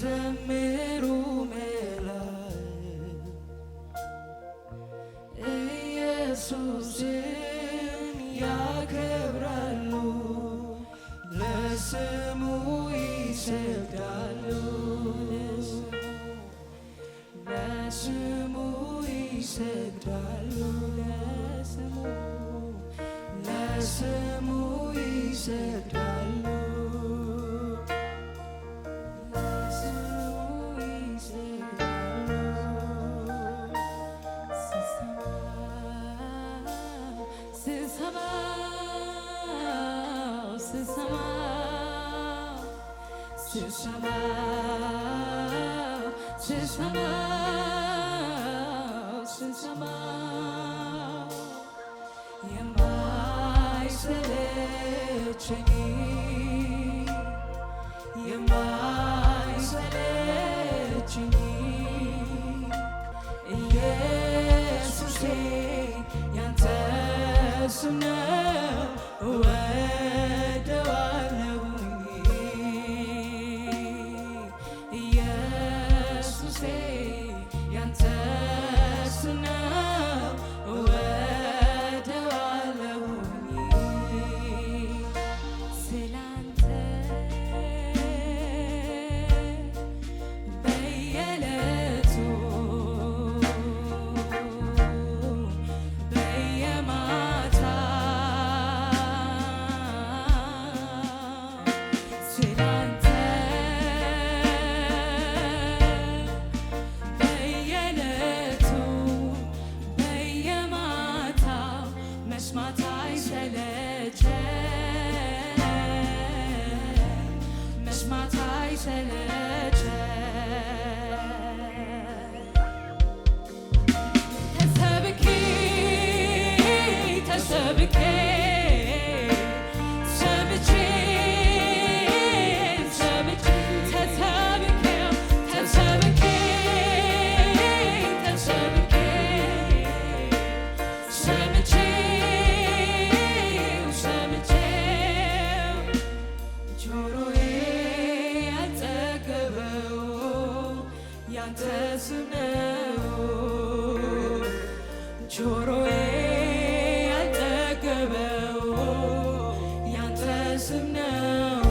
ሲዘምሩ መላእክት ኢየሱስን ያከብራሉ፣ ለስሙ ይሰግዳሉ፣ ለስሙ ይሰግዳሉ፣ ለስሙ ይሰግዳሉ። ስሰማው የማይሰለቸኝ የማይሰለቸኝ ኢየሱሴ ያንተ ስም ነው እወደዋለሁኝ ኢየሱሴ ያንተ ስም ነው እወደዋለሁኝ ስላንተ በየዕለቱ በየማታ ስላንተ በየዕለቱ በየማታው መስማት አይሰለቸን መስማት አይሰለቸን ተሰብኬ ተሰብኬ ሰምቼ ሰምቼ ተሰብኬው ተሰብኬ ተሰብኬ ሰምቼው ሰምቼው ጆሮዬ ያልጠገበው ያንተ ስም ነው ጆሮዬ ያልጠገበው ያንተ ስም ነው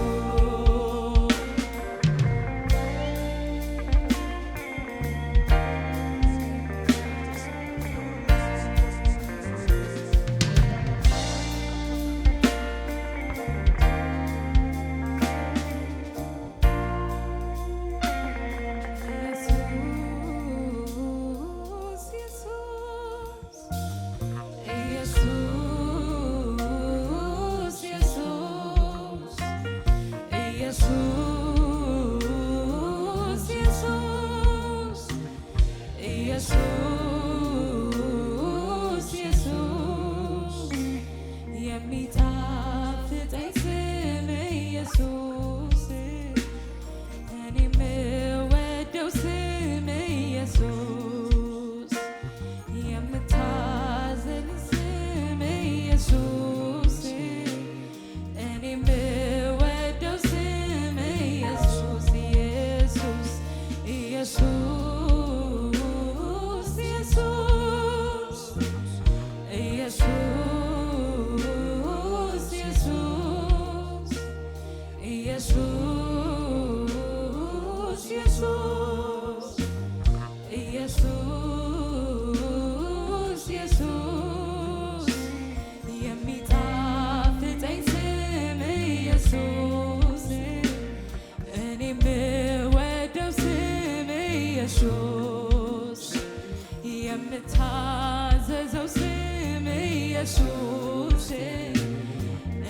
የሚጣፍጠኝ ስም ኢየሱስ እኔ የምወደው ስም ኢየሱስ የምታዘኝ ስም ኢየሱስ እኔ የምወደው ስም ኢየሱስ ኢየሱስ ኢየሱስ ኢየሱስ ኢየሱስ ኢየሱስ የሚጣፍጠኝ ስም ኢየሱስ እኔ የምወደው ስም ኢየሱስ የምታዘዘው ስም ኢየሱስ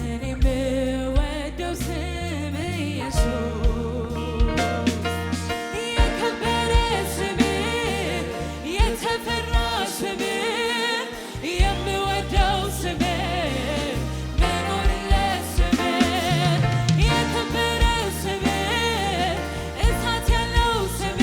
እኔ የምወደው ስም ኢየሱስ የከበረ ስም የተፈራ ስም የምወደው ስም መኖርለት ስም የከበረ ስም እሳት ያለው ስም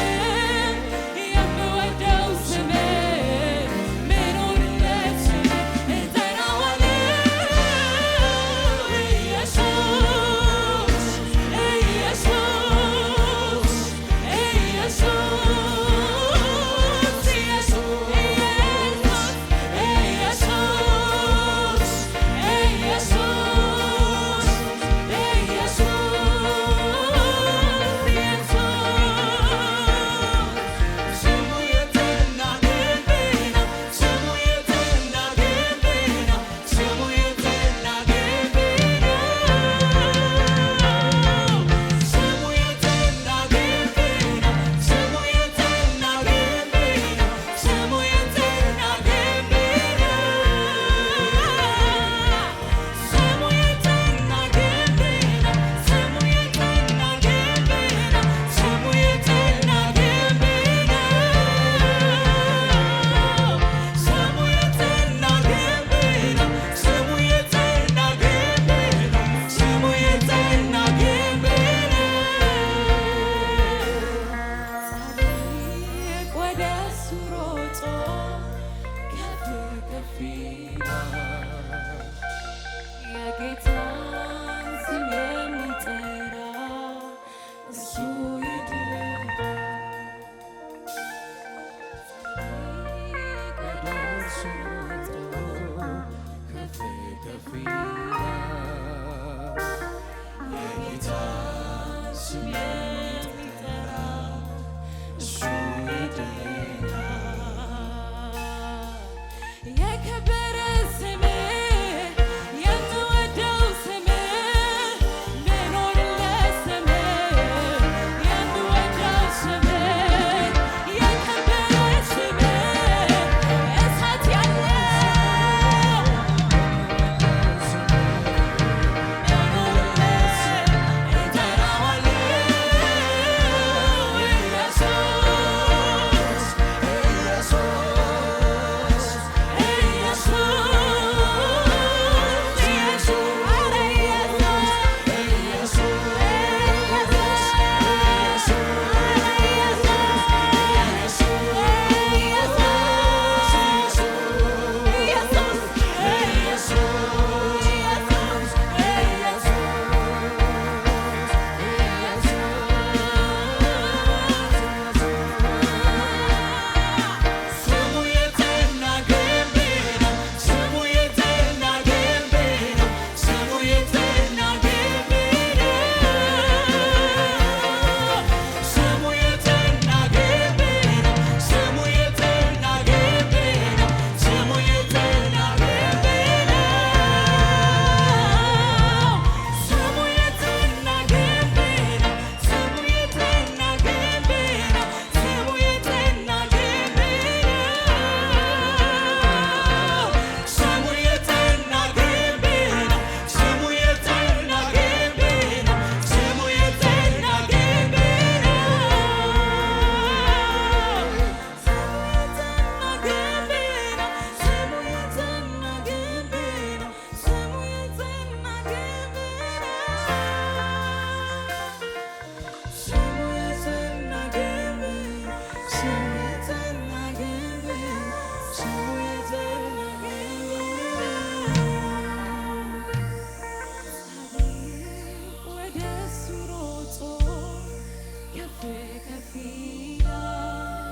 ከፍ ይላል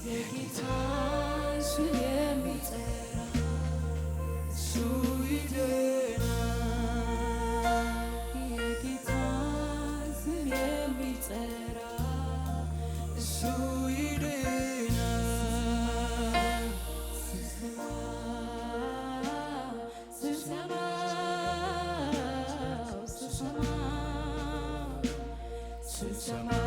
የጌታን ስም የሚጠራ እሱ ይድናል። የጌታን ስም የሚጠራ እሱ ይድናል። It's not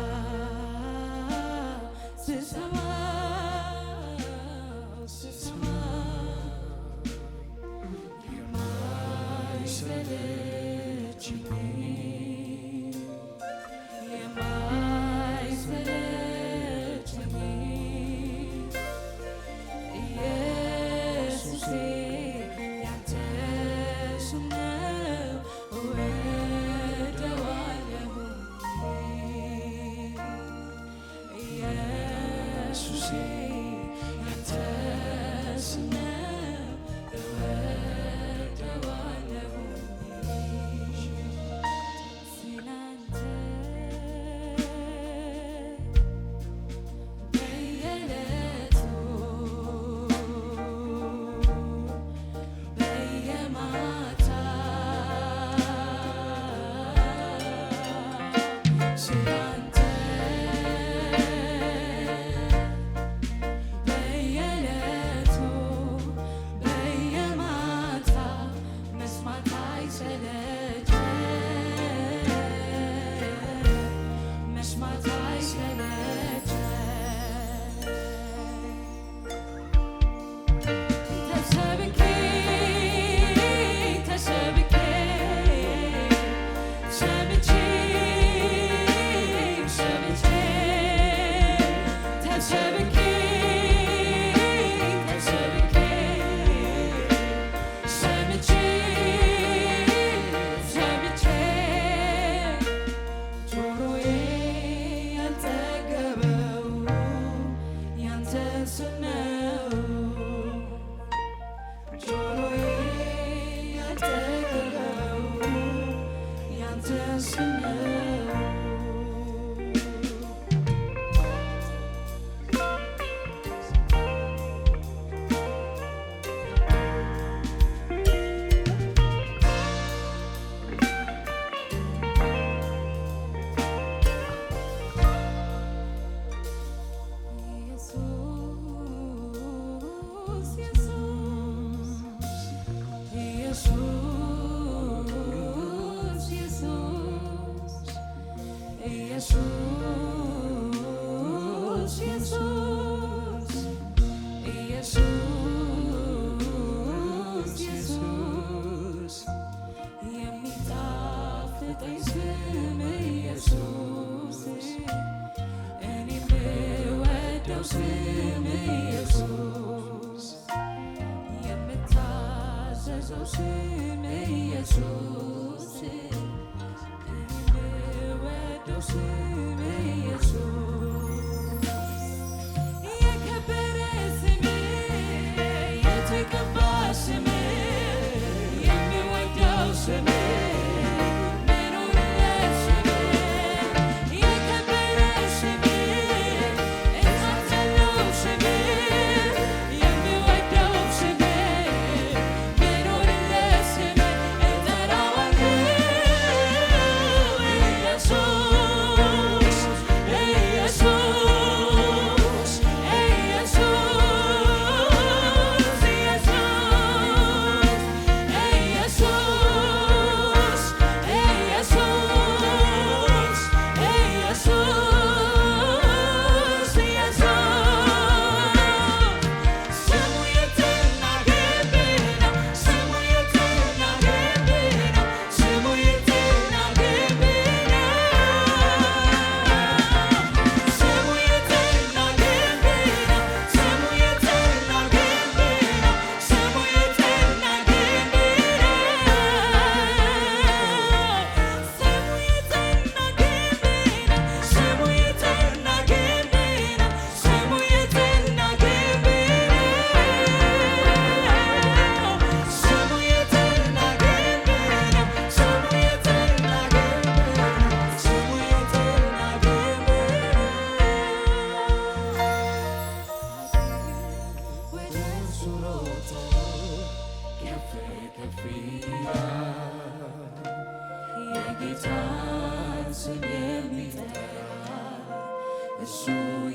እሱ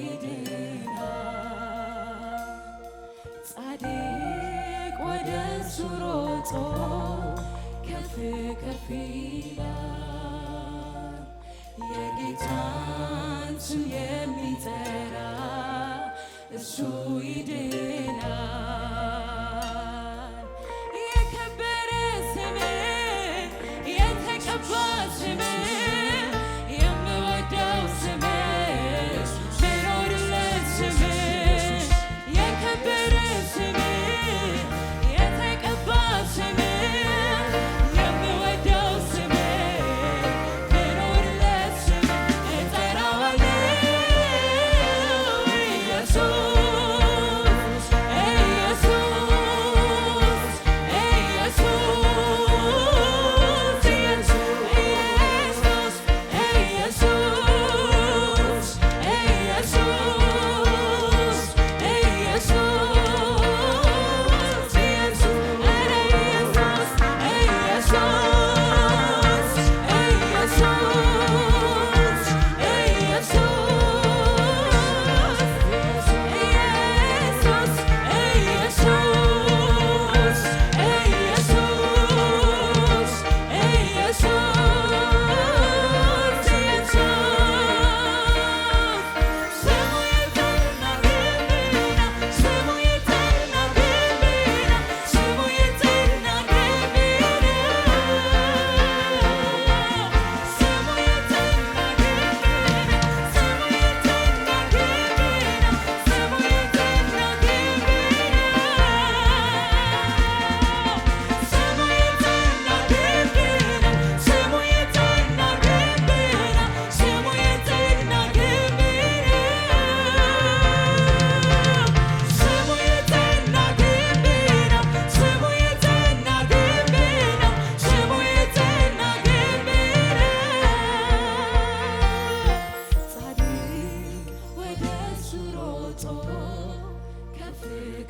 ይድናል። ጻድቅ ወደ እሱ ሮጦ ከፍ ከፍ ይላል። የጌታን ስም የሚጠራ እሱ ይድናል። የከበረ ስም፣ የተቀባ ስም፣ የምወደው ስም፣ ምኖርለት ስም፣ የከበረ ስም፣ የተቀባ ስም፣ የምወደው ስም፣ ምኖርለት ስም እጠራዋለሁ ኢየሱስ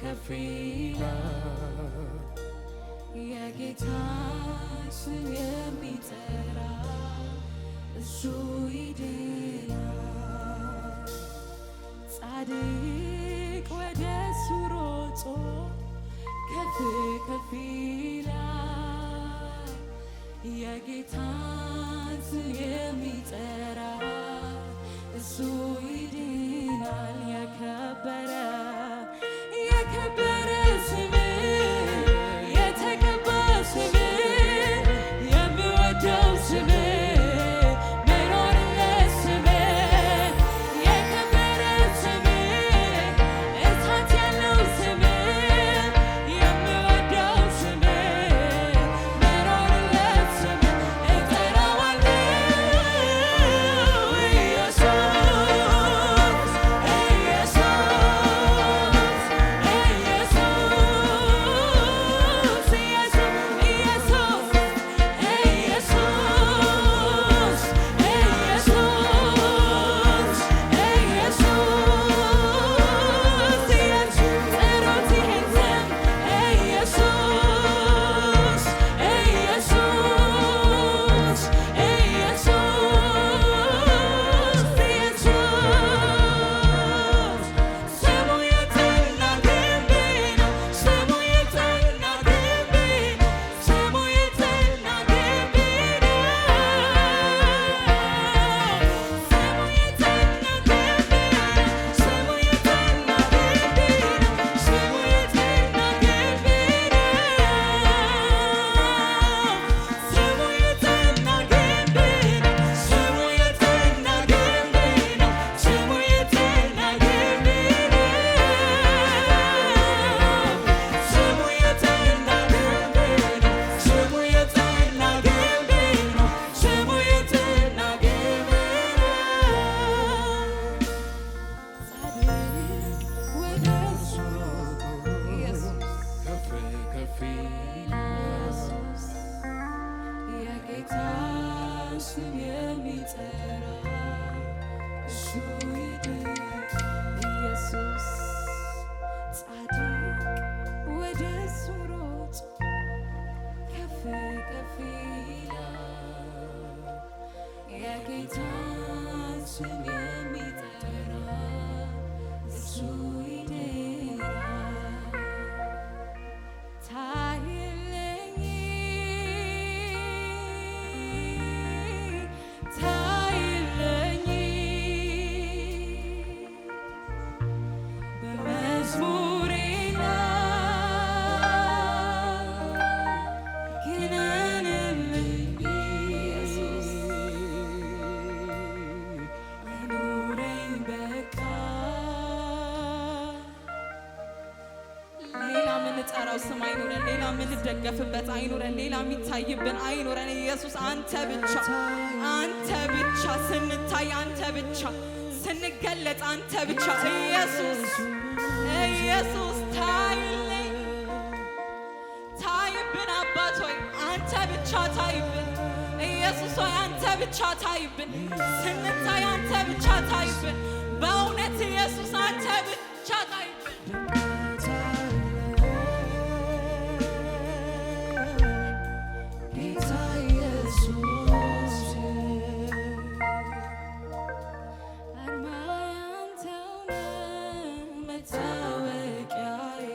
ከፍ ይላል። የጌታ ስም የሚጠራ እሱ ይድናል። ጻድቅ ወደ እሱ ሮጦ ከፍ ከፍ ይላል። የጌታ ስም የሚጠራ እሱ ይድናል። የከበረ ስም፣ የተቀባ ስም፣ የምወደው ስም፣ ምኖርለት ስም፣ የከበረ ስም፣ እሳት ያለው ስም፣ የምወደው ስም፣ ምኖርለት ስም እጠራዋለሁ የምንጠራው ስም አይኖረን፣ ሌላ የምንደገፍበት አይኖረን፣ ሌላ የሚታይብን አይኖረን። ኢየሱስ አንተ ብቻ፣ አንተ ብቻ ስንታይ፣ አንተ ብቻ ስንገለጥ፣ አንተ ብቻ ኢየሱስ፣ ኢየሱስ ታይልኝ፣ ታይብን አባት ሆይ አንተ ብቻ ታይብን። ኢየሱስ ሆይ አንተ ብቻ ታይብን፣ ስንታይ አንተ ብቻ ታይብን። በእውነት ኢየሱስ አንተ ብቻ ታይብን። ጌታ ኢየሱስ አርማዬ አንተው ነህ፣ መታወቂያዬ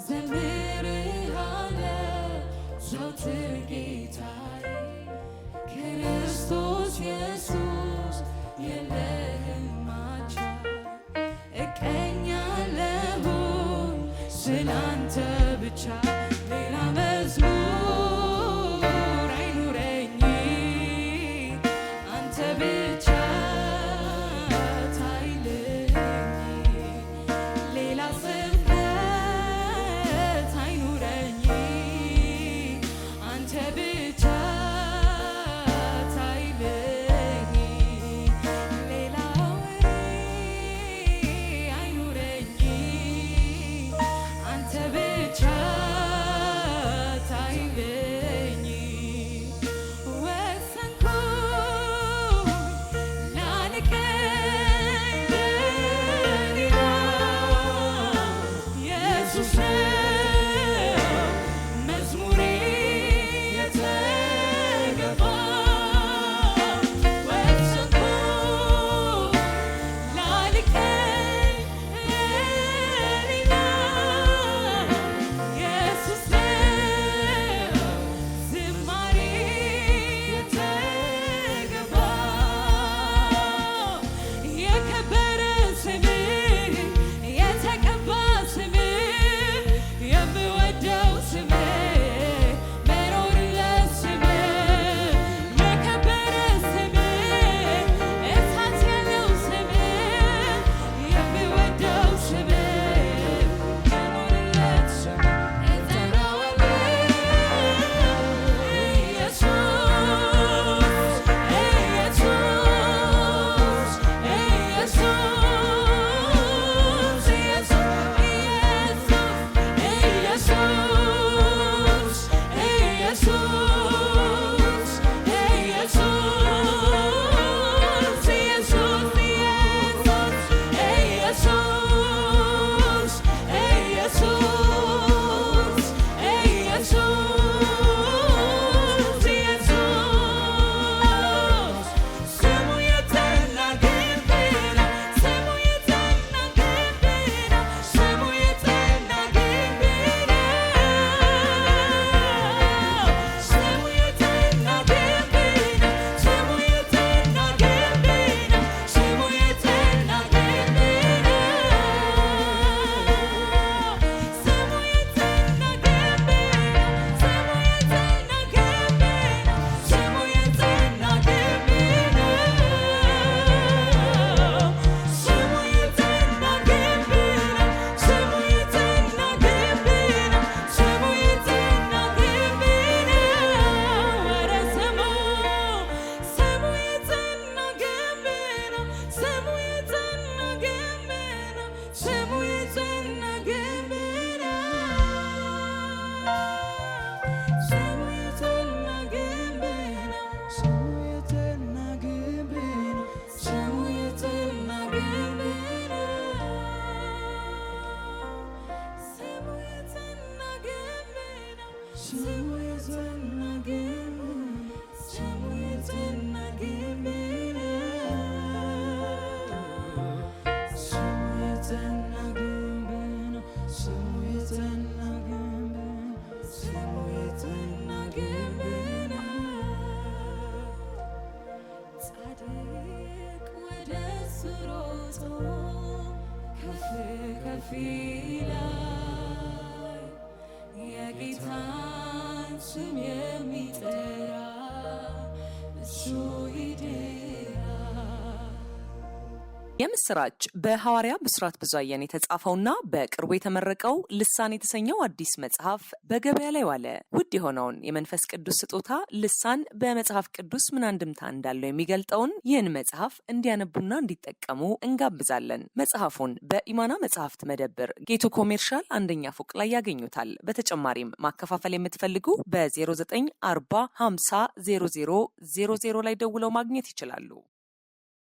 ዘምርሃለሁ ዘወትር ጌታዬ ክርስቶስ ኢየሱስ የለህም ማቻ እቀኛለሁ ስላንተ ብቻ ሌላ መዝሙር አይኑረኝ አንተ ብቻ ታይልኝ ሌላ ስብከት አይኑረኝ አንተ ብቻ ታይልኝ ሌላ ወሬ አይኑረኝ አንተ ብቻ ታይልኝ ወሰንኩኝ ላልቀኝ ለሌላ ኢየሱስ ነው መዝሙሬ የተገባ ወሰንኩኝ ላልቀኝ ለሌላ ኢየሱስ ነው ዝማሬ የተገባ የከበረ ስምህ የተቀባ ስምህ የምወደው ስምህ መኖርለት ስምህ የከበረ ስምህ እሳት ያለው ስምህ የምወደው ስምህ መኖርለት ስምህ እጠራዋለሁ ስሙ የተና ግንብ ነው፣ ስሙ የተና ግንብ ነው፣ ስሙ የተና ግንብ ነው፣ ስሙ የተና ግንብ ነው፣ ስሙ የተና ግንብ ነው፣ ስሙ የተና ግንብ ነው፣ ስሙ የተና ግንብ ነው፣ ስሙ የተና ግንብ ነው፣ ስሙ የተና ግንብ ነው፣ ስሙ የተና ግንብ ነው፣ ስሙ የተና ግንብ ነው፣ ስሙ የተና ግንብ ነው። ኧረ ስሙ የተና ግንብ ነው፣ ስሙ የተና ግንብ ነው፣ ስሙ የተና ግንብ ነው፣ ስሙ የተና ግንብ ነው፣ ስሙ የተና ግንብ ነው፣ ስሙ የተና ግንብ ነው፣ ስሙ የተና ግንብ ነው፣ ስሙ የተና ግንብ ነው፣ ስሙ የተና ግንብ ነው፣ ስሙ የተና ግንብ ነው፣ ስሙ የተና ግንብ ነው፣ ስሙ የተና ግንብ ነው። ጻድቅ ወደ እሱ ሮጦ ከፍ ከፍ ይላል የጌታን ስም የሚጠራ እሱ ይድናል። የምስራች በሐዋርያ ብስራት ብዙአየን የተጻፈውና በቅርቡ የተመረቀው ልሳን የተሰኘው አዲስ መጽሐፍ በገበያ ላይ ዋለ። ውድ የሆነውን የመንፈስ ቅዱስ ስጦታ ልሳን በመጽሐፍ ቅዱስ ምን አንድምታ እንዳለው የሚገልጠውን ይህን መጽሐፍ እንዲያነቡና እንዲጠቀሙ እንጋብዛለን። መጽሐፉን በኢማና መጽሐፍት መደብር ጌቱ ኮሜርሻል አንደኛ ፎቅ ላይ ያገኙታል። በተጨማሪም ማከፋፈል የምትፈልጉ በ0940 50 00 00 ላይ ደውለው ማግኘት ይችላሉ።